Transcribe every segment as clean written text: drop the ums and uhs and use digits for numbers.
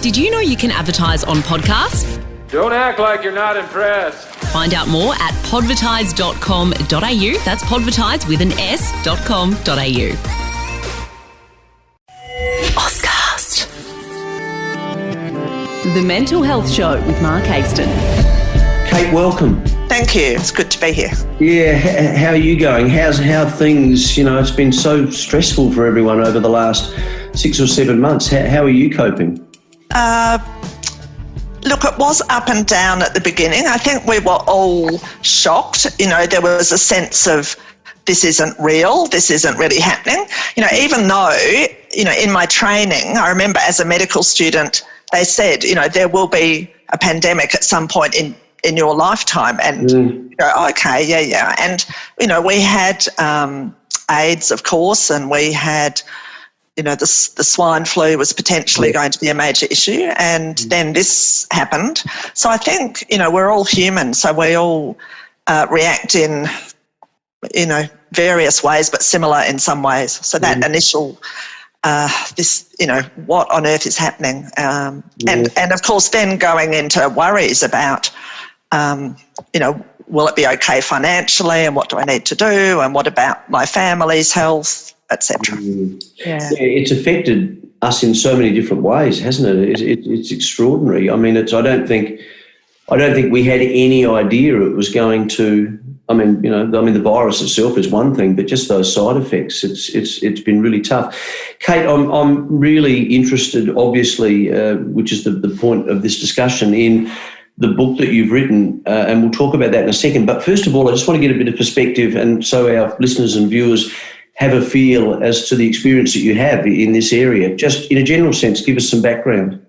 Did you know you can advertise on podcasts? Don't act like you're not impressed. Find out more at podvertise.com.au. That's podvertise with an s.com.au. Oscast. The Mental Health Show with Mark Aiston. Cate, welcome. Thank you. It's good to be here. Yeah, how are you going? How things, it's been so stressful for everyone over the last 6 or 7 months. How are you coping? Look, it was up and down at the beginning. I think we were all shocked. There was a sense of this isn't real, this isn't really happening. Even though, in my training, I remember as a medical student, they said, there will be a pandemic at some point in your lifetime. And you go, okay, yeah. And, we had AIDS, of course, and we had, the swine flu was potentially going to be a major issue. And then this happened. So I think, we're all human. So we all react in, various ways, but similar in some ways. So that initial, what on earth is happening? And of course, then going into worries about, will it be okay financially, and what do I need to do, and what about my family's health, etc. Yeah, it's affected us in so many different ways, hasn't it? It's extraordinary. I mean, I don't think we had any idea it was going to. The virus itself is one thing, but just those side effects, it's been really tough. Cate, I'm really interested, obviously, which is the point of this discussion, in the book that you've written, and we'll talk about that in a second. But first of all, I just want to get a bit of perspective, and so our listeners and viewers have a feel as to the experience that you have in this area. Just in a general sense, give us some background.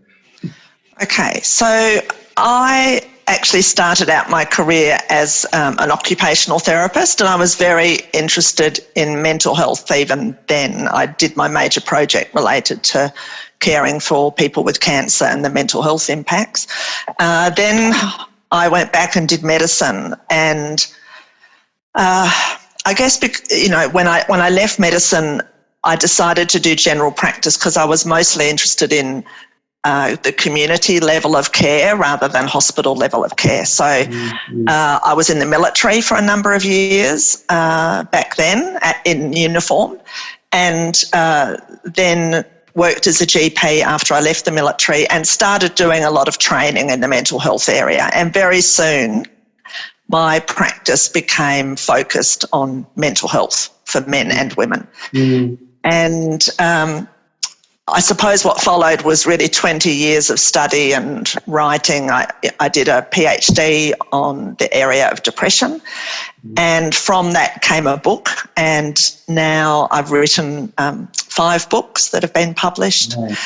Okay, so I actually started out my career as an occupational therapist, and I was very interested in mental health even then. I did my major project related to caring for people with cancer and the mental health impacts. Then I went back and did medicine, and I guess, when I left medicine, I decided to do general practice because I was mostly interested in the community level of care rather than hospital level of care. So I was in the military for a number of years back then in uniform, and then worked as a GP after I left the military and started doing a lot of training in the mental health area. And very soon my practice became focused on mental health for men and women. And I suppose what followed was really 20 years of study and writing. I did a PhD on the area of depression, and from that came a book, and now I've written 5 books that have been published. And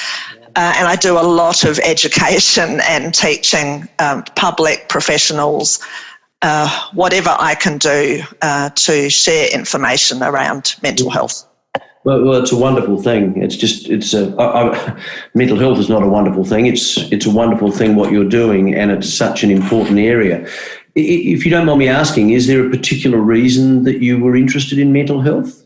I do a lot of education and teaching public professionals, whatever I can do to share information around mental health. Well, it's a wonderful thing. Mental health is not a wonderful thing. It's a wonderful thing what you're doing, and it's such an important area. If you don't mind me asking, is there a particular reason that you were interested in mental health?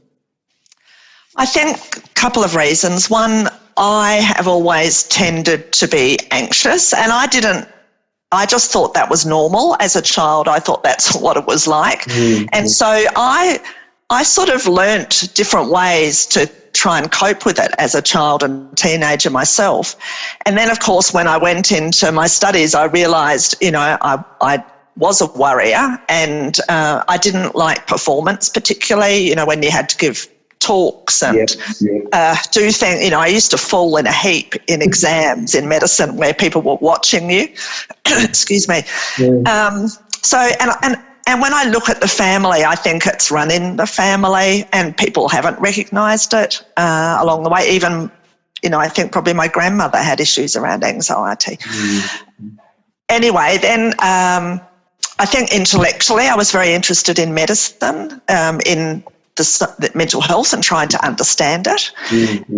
I think a couple of reasons. One, I have always tended to be anxious, and I just thought that was normal. As a child, I thought that's what it was like. And so I sort of learnt different ways to try and cope with it as a child and teenager myself. And then, of course, when I went into my studies, I realised, I was a worrier, and I didn't like performance particularly, when you had to give talks and do things. I used to fall in a heap in exams in medicine where people were watching you. Excuse me. And when I look at the family, I think it's run in the family, and people haven't recognised it along the way. Even, I think probably my grandmother had issues around anxiety. Anyway, then I think intellectually I was very interested in medicine, in the mental health, and trying to understand it.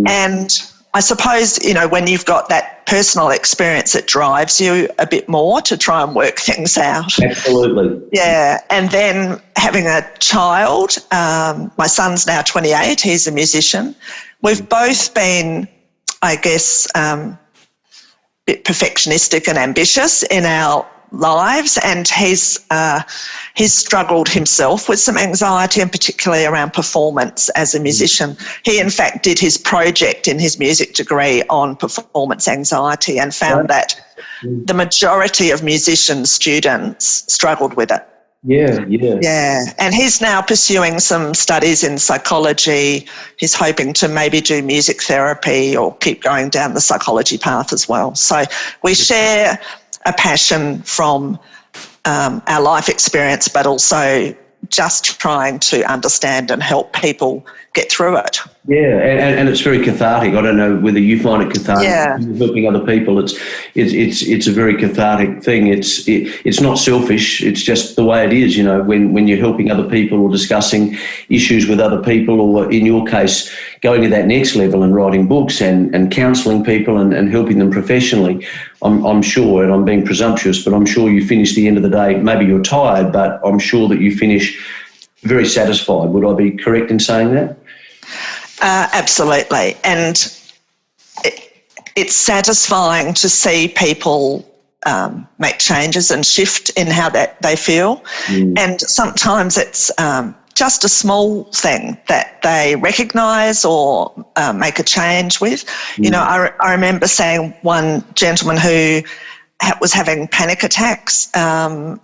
And I suppose, when you've got that personal experience, it drives you a bit more to try and work things out. Absolutely. Yeah. And then having a child, my son's now 28, he's a musician. We've both been, I guess, bit perfectionistic and ambitious in our lives, and he's struggled himself with some anxiety, and particularly around performance as a musician. He, in fact, did his project in his music degree on performance anxiety and found that the majority of musician students struggled with it. Yeah. And he's now pursuing some studies in psychology. He's hoping to maybe do music therapy or keep going down the psychology path as well. So we share a passion from our life experience, but also just trying to understand and help people get through it. Yeah, and it's very cathartic. I don't know whether you find it cathartic. Yeah. Helping other people, it's a very cathartic thing. It's not selfish. It's just the way it is. You know, when you're helping other people or discussing issues with other people, or in your case, going to that next level and writing books and counselling people and helping them professionally. I'm sure, and I'm being presumptuous, but I'm sure you finish the end of the day. Maybe you're tired, but I'm sure that you finish very satisfied. Would I be correct in saying that? Absolutely. And it's satisfying to see people make changes and shift in how that they feel. And sometimes it's just a small thing that they recognise or make a change with. You know, I remember saying one gentleman who was having panic attacks, and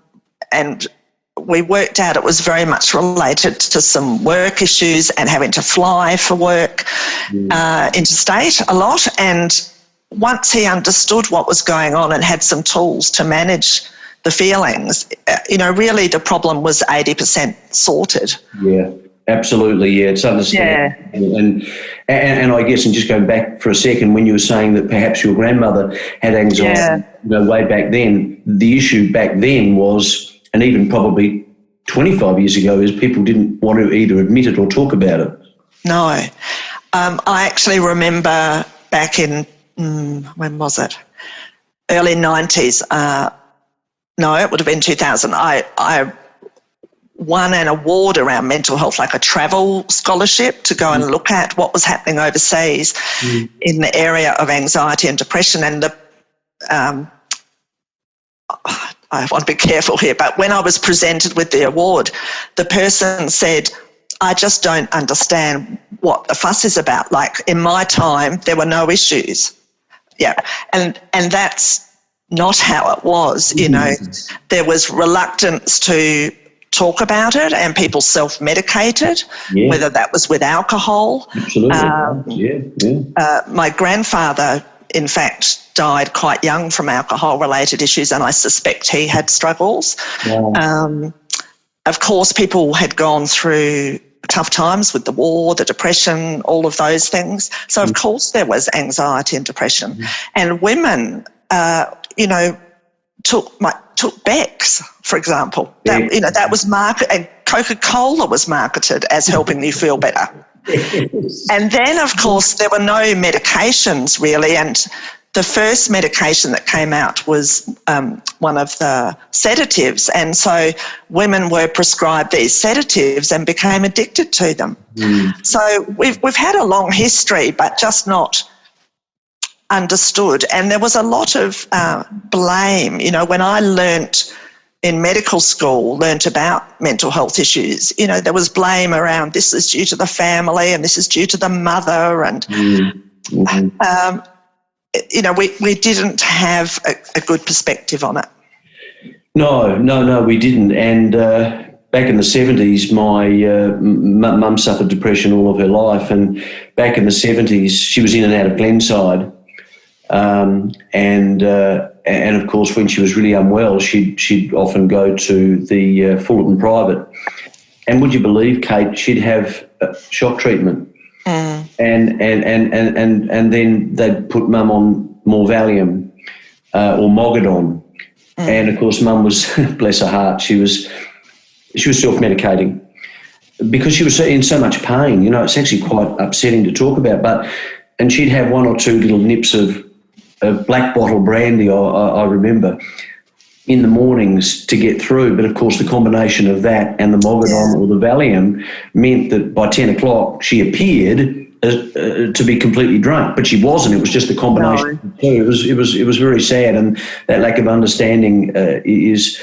we worked out it was very much related to some work issues and having to fly for work interstate a lot. And once he understood what was going on and had some tools to manage the feelings, you know, really the problem was 80% sorted. Yeah, absolutely. Yeah, it's understandable. And I guess, and just going back for a second, when you were saying that perhaps your grandmother had anxiety, you know, way back then, the issue back then was, and even probably 25 years ago, is people didn't want to either admit it or talk about it. No. I actually remember back in, when was it? Early 90s. No, it would have been 2000. I won an award around mental health, like a travel scholarship to go and look at what was happening overseas in the area of anxiety and depression. And I want to be careful here, but when I was presented with the award, the person said, I just don't understand what the fuss is about. Like, in my time, there were no issues. Yeah, and that's not how it was, you know. There was reluctance to talk about it, and people self-medicated, whether that was with alcohol. Absolutely. My grandfather, in fact, died quite young from alcohol-related issues, and I suspect he had struggles. Of course, people had gone through tough times with the war, the depression, all of those things. So, of course, there was anxiety and depression. And women, you know, took Bex, for example. That, you know, that was marketed, and Coca-Cola was marketed as helping you feel better. And then, of course, there were no medications really, and the first medication that came out was one of the sedatives, and so women were prescribed these sedatives and became addicted to them. So we've had a long history, but just not understood. And there was a lot of blame. You know, when I learnt in medical school, learnt about mental health issues, you know, there was blame around this is due to the family and this is due to the mother, and you know, we didn't have a good perspective on it. No, we didn't. And back in the 70s, my mum suffered depression all of her life, and back in the 70s, she was in and out of Glenside. And of course, when she was really unwell, she'd often go to the Fullerton Private. And would you believe, Kate, she'd have shock treatment. And then they'd put Mum on more Valium or Mogadon. And of course, Mum was, bless her heart, she was self-medicating because she was in so much pain. You know, it's actually quite upsetting to talk about. And she'd have one or two little nips of black bottle brandy, I remember, in the mornings to get through. But of course, the combination of that and the Mogadon or the Valium meant that by 10 o'clock she appeared to be completely drunk, but she wasn't. It was just a combination of the two. It was very sad, and that lack of understanding is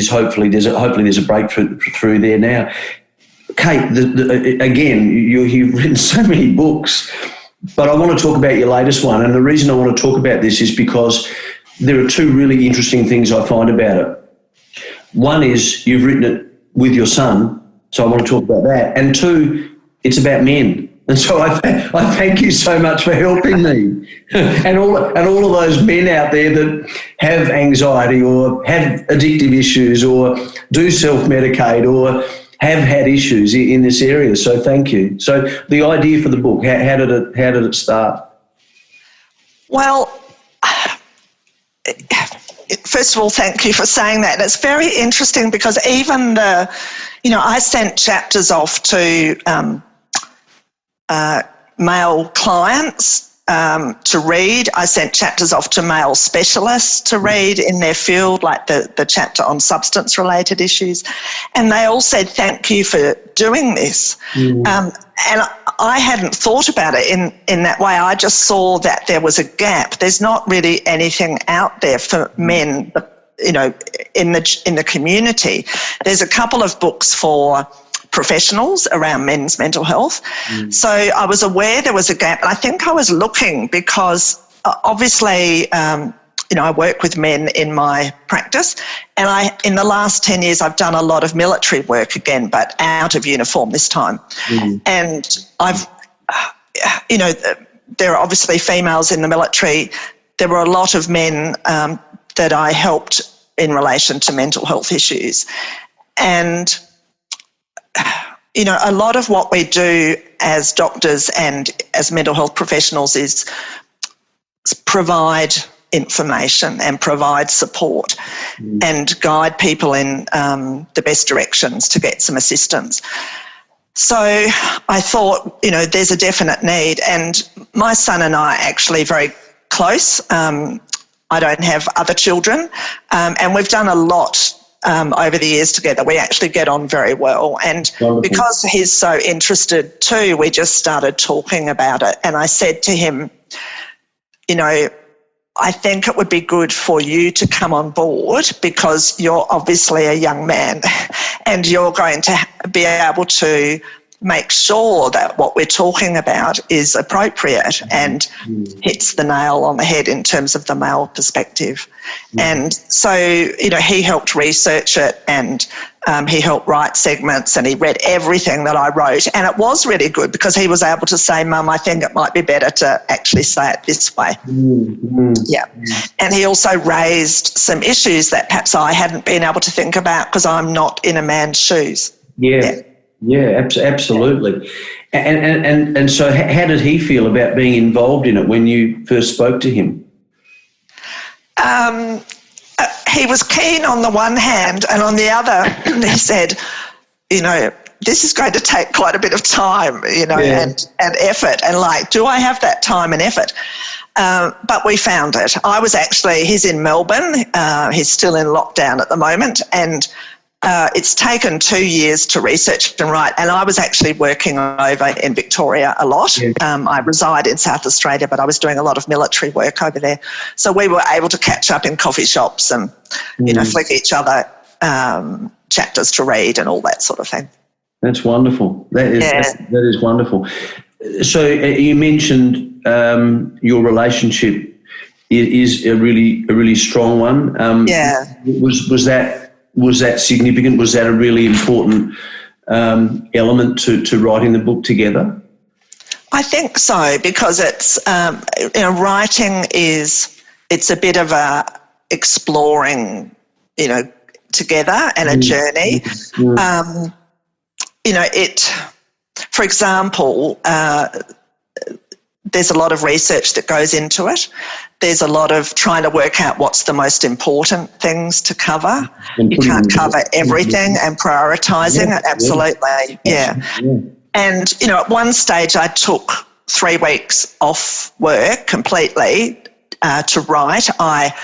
hopefully there's a breakthrough through there now. Cate, again, you've written so many books, but I want to talk about your latest one, and the reason I want to talk about this is because there are two really interesting things I find about it. One is you've written it with your son, so I want to talk about that, and two, it's about men. And so I thank you so much for helping me. and all of those men out there that have anxiety or have addictive issues or do self-medicate or have had issues in this area. So thank you. So the idea for the book, how did it start? Well, first of all, thank you for saying that. It's very interesting because even I sent chapters off to male clients to read. I sent chapters off to male specialists to read in their field, like the chapter on substance-related issues. And they all said, thank you for doing this. And I hadn't thought about it in that way. I just saw that there was a gap. There's not really anything out there for men, in the community. There's a couple of books for professionals around men's mental health. So I was aware there was a gap. And I think I was looking because obviously, I work with men in my practice, and in the last 10 years, I've done a lot of military work again, but out of uniform this time. And I've, there are obviously females in the military. There were a lot of men that I helped in relation to mental health issues. And a lot of what we do as doctors and as mental health professionals is provide information and provide support and guide people in the best directions to get some assistance. So I thought, there's a definite need, and my son and I are actually very close. I don't have other children, and we've done a lot over the years together. We actually get on very well. And because he's so interested too, we just started talking about it. And I said to him, I think it would be good for you to come on board because you're obviously a young man and you're going to be able to make sure that what we're talking about is appropriate and hits the nail on the head in terms of the male perspective. And so, he helped research it, and he helped write segments, and he read everything that I wrote. And it was really good because he was able to say, Mum, I think it might be better to actually say it this way. Yeah. And he also raised some issues that perhaps I hadn't been able to think about because I'm not in a man's shoes. Yeah, absolutely. And so how did he feel about being involved in it when you first spoke to him? He was keen on the one hand, and on the other, he said, this is going to take quite a bit of time, and effort. And do I have that time and effort? But we found it. He's in Melbourne. He's still in lockdown at the moment, and it's taken 2 years to research and write, and I was actually working over in Victoria a lot. I reside in South Australia, but I was doing a lot of military work over there. So we were able to catch up in coffee shops and, flick each other chapters to read and all that sort of thing. That's wonderful. That is wonderful. So you mentioned your relationship is a really strong one. Was that significant? Was that a really important element to writing the book together? I think so, because it's writing it's a bit of a exploring, together and a journey. For example, there's a lot of research that goes into it. There's a lot of trying to work out what's the most important things to cover. You can't cover everything, and prioritising it, absolutely. Yeah. And, at one stage I took 3 weeks off work completely to write. I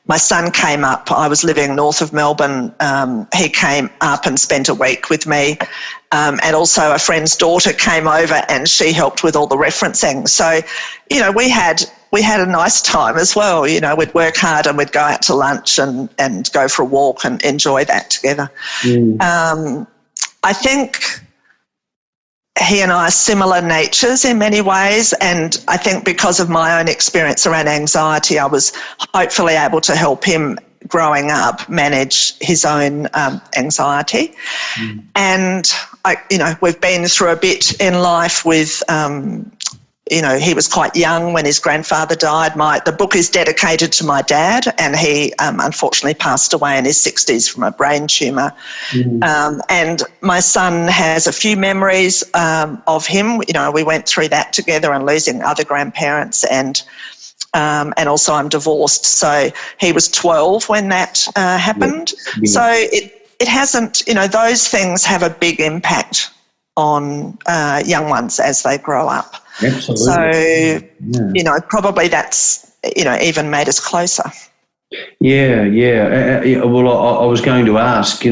my son came up. I was living north of Melbourne. He came up and spent a week with me. And also a friend's daughter came over and she helped with all the referencing. So, we had a nice time as well. We'd work hard and we'd go out to lunch and go for a walk and enjoy that together. I think he and I are similar natures in many ways, and I think because of my own experience around anxiety, I was hopefully able to help him growing up manage his own anxiety. And we've been through a bit in life with he was quite young when his grandfather died. The book is dedicated to my dad, and he unfortunately passed away in his 60s from a brain tumour. And my son has a few memories of him. We went through that together and losing other grandparents, and also I'm divorced. So he was 12 when that happened. So it hasn't, those things have a big impact on young ones as they grow up. Absolutely. So, probably that's, even made us closer. Yeah. Well, I was going to ask,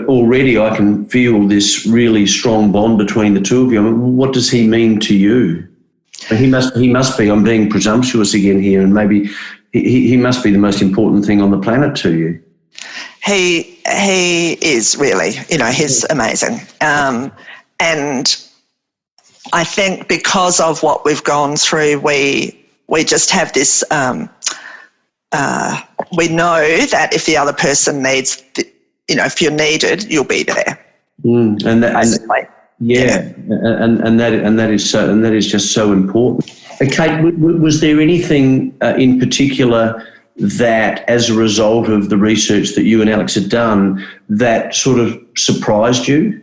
already I can feel this really strong bond between the two of you. I mean, what does he mean to you? He must be, I'm being presumptuous again here, and maybe he must be the most important thing on the planet to you. He is really, he's amazing. And I think because of what we've gone through, we just have this, we know that if the other person needs, if you're needed, you'll be there. And that is just so important. Cate, was there anything in particular that, as a result of the research that you and Alex had done, that sort of surprised you?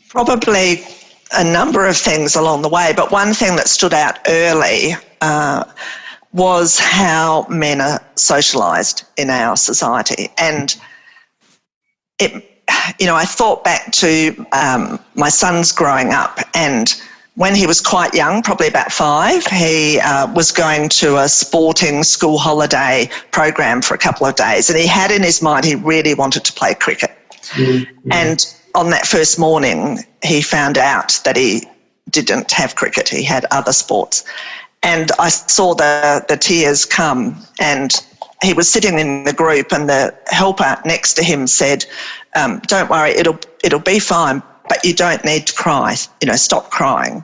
Probably a number of things along the way, but one thing that stood out early was how men are socialised in our society. And I thought back to my son's growing up, and when he was quite young, probably about 5, he was going to a sporting school holiday program for a couple of days, and he had in his mind he really wanted to play cricket. And on that first morning, he found out that he didn't have cricket, he had other sports. And I saw the tears come, and he was sitting in the group, and the helper next to him said, don't worry, it'll be fine, but you don't need to cry, stop crying.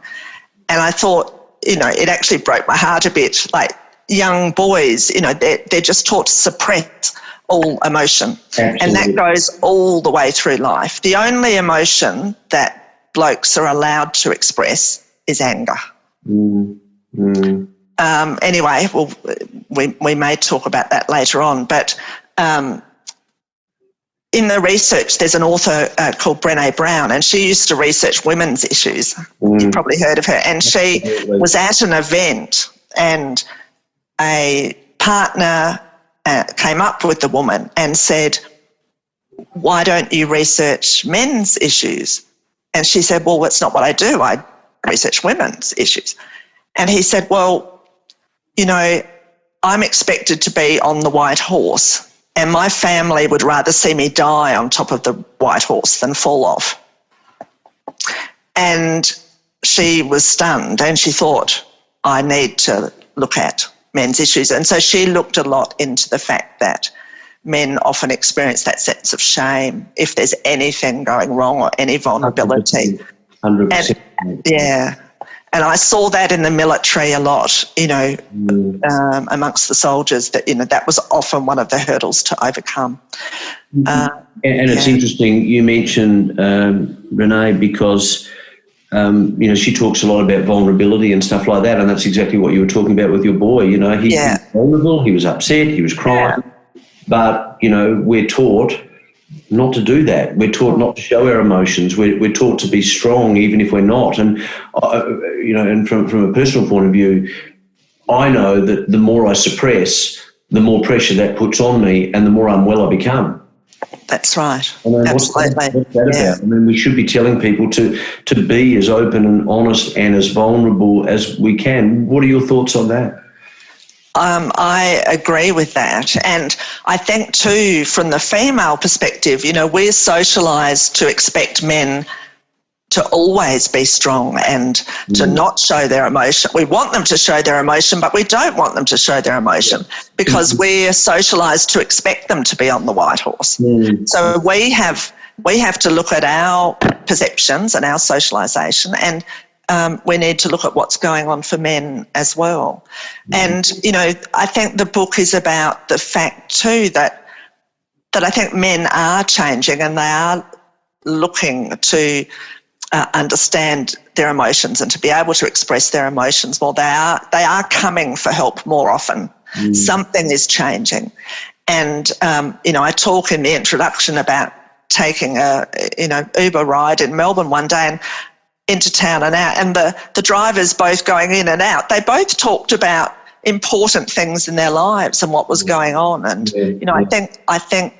And I thought, it actually broke my heart a bit. Like, young boys, they're just taught to suppress all emotion. Absolutely. And that goes all the way through life. The only emotion that blokes are allowed to express is anger. Anyway, well, we may talk about that later on, but in the research, there's an author called Brené Brown, and she used to research women's issues. You've probably heard of her. And she was at an event, and a partner came up with the woman and said, why don't you research men's issues? And she said, well, that's not what I do. I research women's issues. And he said, well, I'm expected to be on the white horse, and my family would rather see me die on top of the white horse than fall off. And she was stunned, and she thought, I need to look at men's issues. And so she looked a lot into the fact that men often experience that sense of shame if there's anything going wrong or any vulnerability. 100%. And I saw that in the military a lot, amongst the soldiers, that, that was often one of the hurdles to overcome. And it's interesting you mentioned Renee, because, she talks a lot about vulnerability and stuff like that, and that's exactly what you were talking about with your boy. He was vulnerable, he was upset, he was crying, but, we're taught not to do that. We're taught not to show our emotions. We're taught to be strong even if we're not. And, and from a personal point of view, I know that the more I suppress, the more pressure that puts on me and the more unwell I become. That's right. Absolutely. What's that about? I mean, we should be telling people to be as open and honest and as vulnerable as we can. What are your thoughts on that? I agree with that. And I think too, from the female perspective, we're socialised to expect men to always be strong and to not show their emotion. We want them to show their emotion, but we don't want them to show their emotion because we're socialised to expect them to be on the white horse. So we have to look at our perceptions and our socialisation, and we need to look at what's going on for men as well. And, I think the book is about the fact too that I think men are changing and they are looking to understand their emotions and to be able to express their emotions more. They are coming for help more often. Something is changing. And, I talk in the introduction about taking a Uber ride in Melbourne one day and into town and out, and the drivers both going in and out, they both talked about important things in their lives and what was going on. And, I think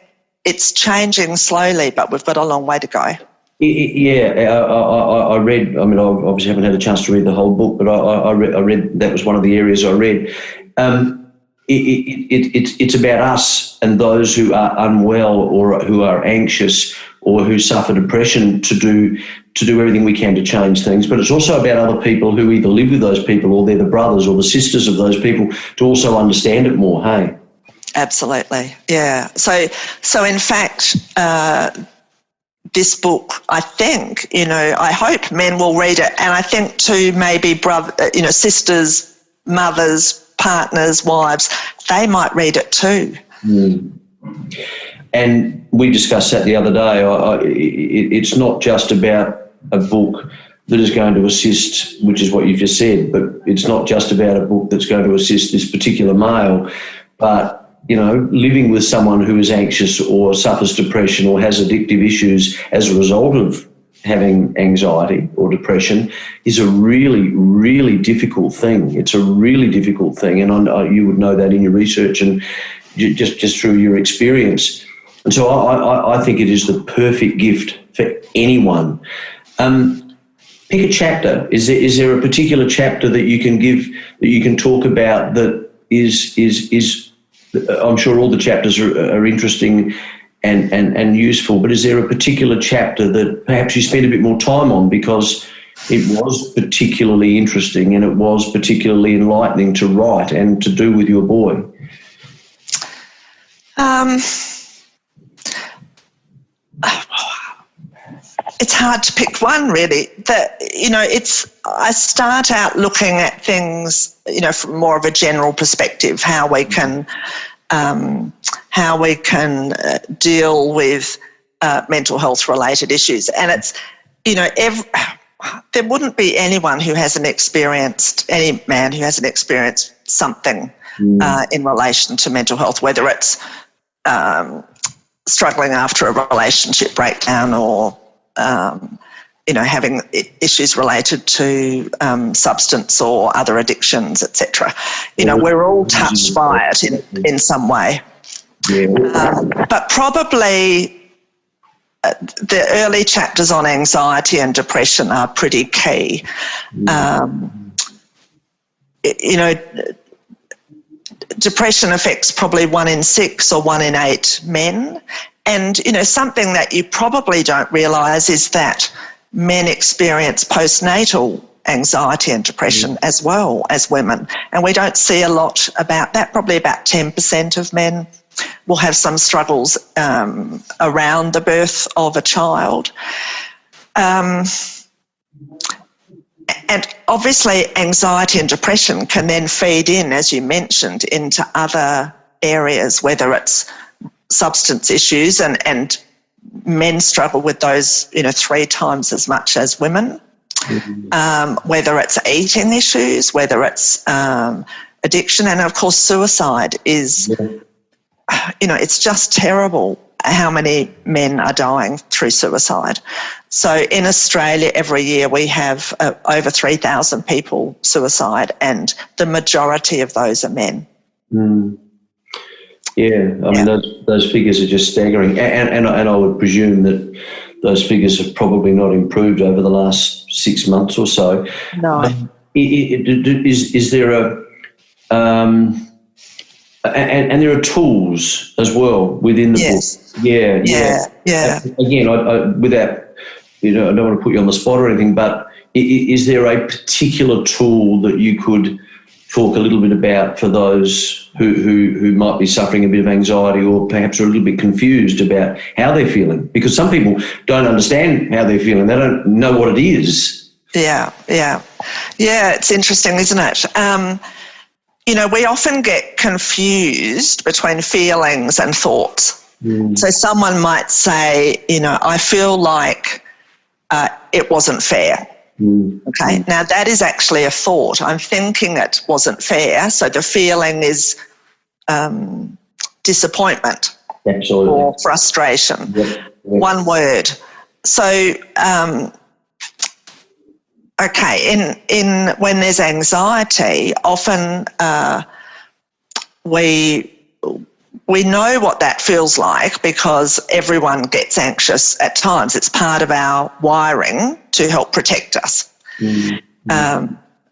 it's changing slowly, but we've got a long way to go. I read, I obviously haven't had a chance to read the whole book, but I read that was one of the areas I read. It's about us and those who are unwell or who are anxious or who suffer depression to do everything we can to change things. But it's also about other people who either live with those people or they're the brothers or the sisters of those people to also understand it more, hey? Absolutely, yeah. So in fact, this book, I think, I hope men will read it, and I think too maybe sisters, mothers, partners, wives, they might read it too. And we discussed that the other day. It's not just about a book that is going to assist, which is what you've just said, but it's not just about a book that's going to assist this particular male, but living with someone who is anxious or suffers depression or has addictive issues as a result of having anxiety or depression is a really, really difficult thing. It's a really difficult thing, and you would know that in your research and just through your experience. And so I think it is the perfect gift for anyone. Pick a chapter. Is there a particular chapter that you can give, that you can talk about that is I'm sure all the chapters are interesting and useful, but is there a particular chapter that perhaps you spend a bit more time on because it was particularly interesting and it was particularly enlightening to write and to do with your boy? It's hard to pick one, really. I start out looking at things, from more of a general perspective, how we can deal with mental health related issues, and it's there wouldn't be any man who hasn't experienced something in relation to mental health, whether it's struggling after a relationship breakdown or having issues related to substance or other addictions, etc. We're all touched by it in some way. But probably the early chapters on anxiety and depression are pretty key. Depression affects probably 1 in 6 or 1 in 8 men. And, something that you probably don't realise is that men experience postnatal anxiety and depression as well as women. And we don't see a lot about that. Probably about 10% of men will have some struggles around the birth of a child. And obviously anxiety and depression can then feed in, as you mentioned, into other areas, whether it's substance issues, and men struggle with those, 3 times as much as women, whether it's eating issues, whether it's addiction, and of course suicide is, it's just terrible how many men are dying through suicide. So in Australia every year we have over 3,000 people suicide, and the majority of those are men. Yeah, I mean, those figures are just staggering. And I would presume that those figures have probably not improved over the last 6 months or so. No. Is there And there are tools as well within the book. Yeah. Again, I without, I don't want to put you on the spot or anything, but is there a particular tool that you could talk a little bit about for those who might be suffering a bit of anxiety or perhaps are a little bit confused about how they're feeling? Because some people don't understand how they're feeling. They don't know what it is. Yeah, it's interesting, isn't it? We often get confused between feelings and thoughts. So someone might say, I feel like it wasn't fair. Okay, now that is actually a thought. I'm thinking it wasn't fair, so the feeling is disappointment. Absolutely. Or frustration. Yep. One word. So, in when there's anxiety, often we know what that feels like because everyone gets anxious at times. It's part of our wiring to help protect us.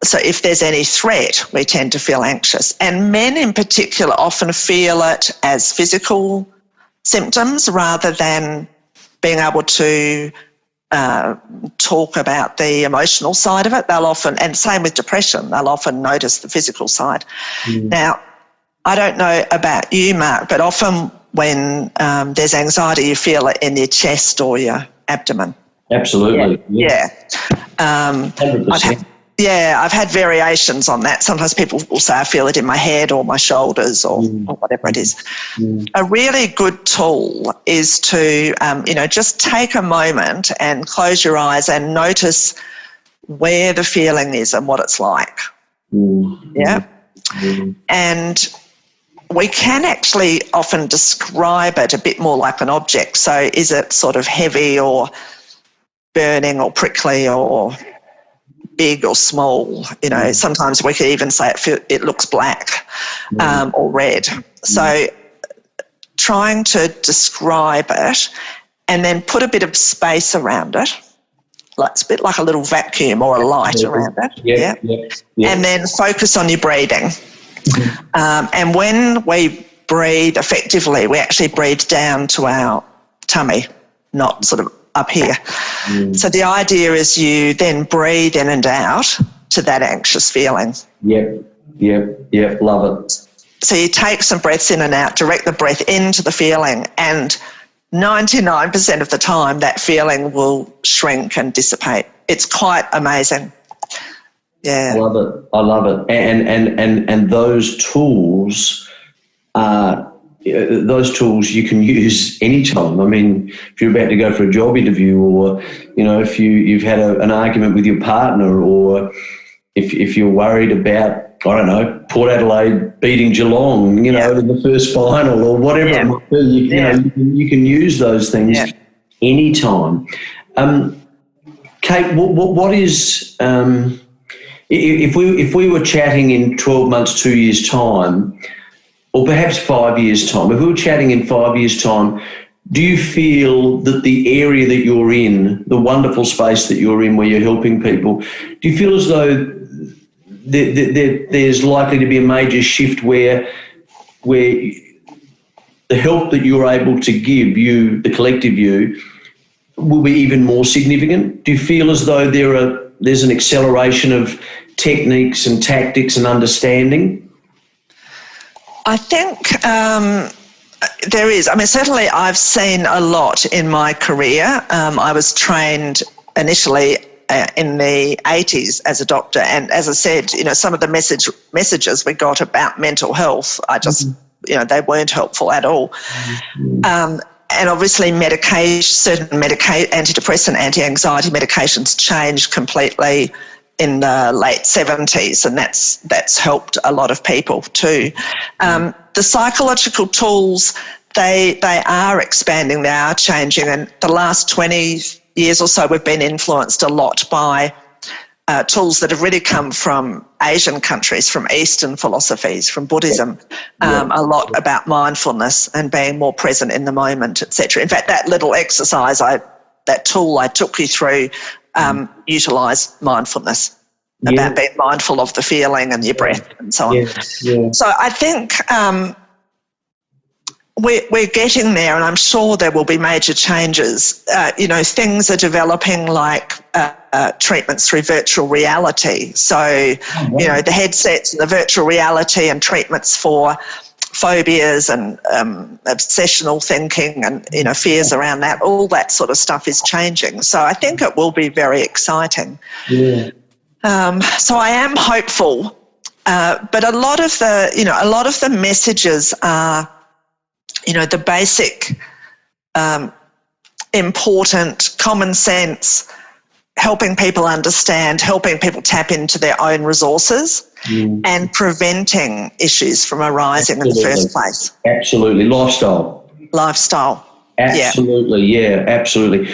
So if there's any threat, we tend to feel anxious. And men in particular often feel it as physical symptoms rather than being able to talk about the emotional side of it. They'll often, and same with depression, they'll often notice the physical side. Now, I don't know about you, Mark, but often when there's anxiety, you feel it in your chest or your abdomen. Absolutely. Yeah. 100%. I've had variations on that. Sometimes people will say I feel it in my head or my shoulders or whatever it is. A really good tool is to, just take a moment and close your eyes and notice where the feeling is and what it's like. And we can actually often describe it a bit more like an object. So is it sort of heavy or burning or prickly or big or small? Sometimes we could even say it looks black or red. So trying to describe it and then put a bit of space around it. It's a bit like a little vacuum or a light around it. And then focus on your breathing. And when we breathe effectively, we actually breathe down to our tummy, not sort of up here. So the idea is you then breathe in and out to that anxious feeling. Yep, love it. So you take some breaths in and out, direct the breath into the feeling, and 99% of the time that feeling will shrink and dissipate. It's quite amazing. Yeah. I love it. And those tools you can use anytime. I mean, if you're about to go for a job interview, or if you've had an argument with your partner, or if you're worried about, I don't know, Port Adelaide beating Geelong, in the first final or whatever it might be, you can use those things anytime. Kate, what is if we were chatting in 12 months, 2 years' time, or perhaps 5 years' time, if we were chatting in 5 years' time, do you feel that the area that you're in, the wonderful space that you're in where you're helping people, do you feel as though there's likely to be a major shift where the help that you're able to give, you, the collective you, will be even more significant? Do you feel as though there's an acceleration of techniques and tactics and understanding? I think there is. I mean, certainly I've seen a lot in my career. I was trained initially in the 80s as a doctor, and as I said, some of the messages we got about mental health, I just, they weren't helpful at all. And obviously certain antidepressant, anti-anxiety medications changed completely in the late 70s, and that's helped a lot of people too. The psychological tools, they are expanding, they are changing, and the last 20 years or so we've been influenced a lot by tools that have really come from Asian countries, from Eastern philosophies, from Buddhism, a lot about mindfulness and being more present in the moment, etc. In fact, that little exercise, that tool I took you through, utilised mindfulness. about being mindful of the feeling and your breath and so on. Yeah. So I think we're getting there, and I'm sure there will be major changes. Things are developing like treatments through virtual reality. So, the headsets and the virtual reality and treatments for phobias and obsessional thinking and, fears around that, all that sort of stuff is changing. So I think it will be very exciting. Yeah. So I am hopeful, but a lot of the messages are, the basic, important common sense, helping people understand, helping people tap into their own resources and preventing issues from arising in the first place. Absolutely. Lifestyle. Absolutely. Yeah, absolutely.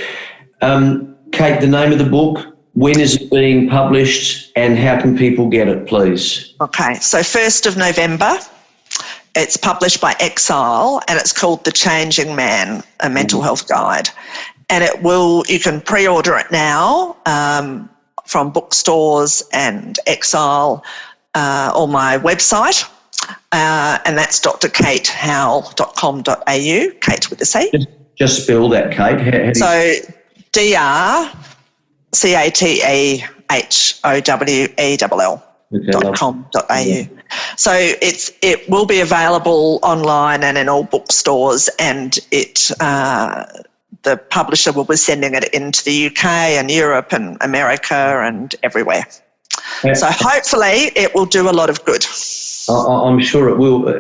Cate, the name of the book, when is it being published and how can people get it, please? Okay, so 1st of November. It's published by Exile and it's called The Changing Man, a mental health guide. And you can pre-order it now from bookstores and Exile or my website. And that's drcatehowell.com.au, Cate with a C. Just spell that, Cate. So drcatehowell.com.au. So it will be available online and in all bookstores, and the publisher will be sending it into the UK and Europe and America and everywhere. So hopefully it will do a lot of good. I'm sure it will.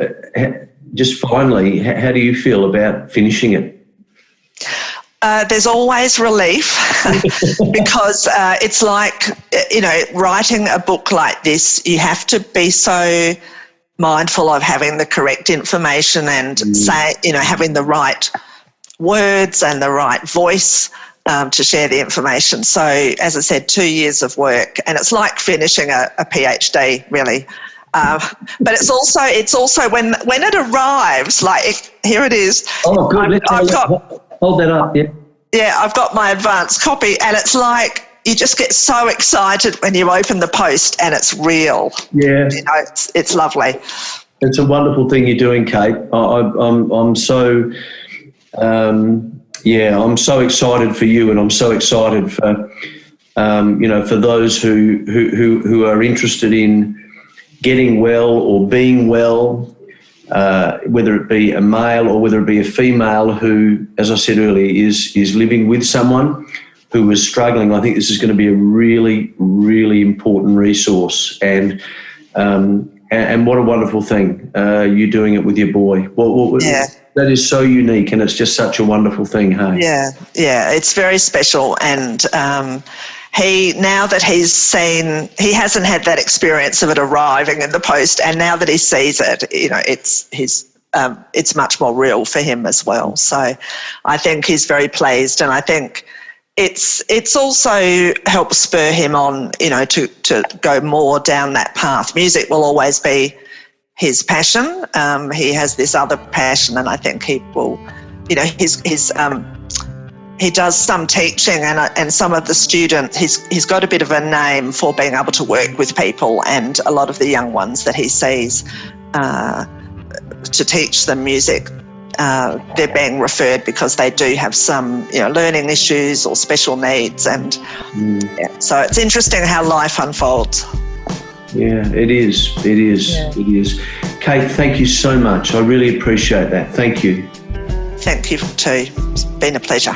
Just finally, how do you feel about finishing it? There's always relief because it's like, writing a book like this, you have to be so mindful of having the correct information and having the right words and the right voice to share the information. So, as I said, 2 years of work, and it's like finishing a PhD, really. But it's also when it arrives, like here it is. Oh, good. Hold that up, yeah. Yeah, I've got my advanced copy, and it's like you just get so excited when you open the post and it's real. Yeah. It's lovely. It's a wonderful thing you're doing, Cate. I'm so I'm so excited for you, and I'm so excited for for those who are interested in getting well or being well. Whether it be a male or whether it be a female who, as I said earlier, is living with someone who is struggling. I think this is going to be a really, really important resource, and what a wonderful thing you doing it with your boy. That is so unique, and it's just such a wonderful thing. Hey, yeah, it's very special, and now that he hasn't had that experience of it arriving in the post, and now that he sees it, it's much more real for him as well. So I think he's very pleased, and I think it's also helped spur him on, to go more down that path. Music will always be his passion. He has this other passion, and I think he will, he does some teaching, and some of the students, he's got a bit of a name for being able to work with people, and a lot of the young ones that he sees to teach them music, they're being referred because they do have some learning issues or special needs, and so it's interesting how life unfolds. Yeah, it is. It is. Cate, thank you so much. I really appreciate that. Thank you. Thank you too. It's been a pleasure.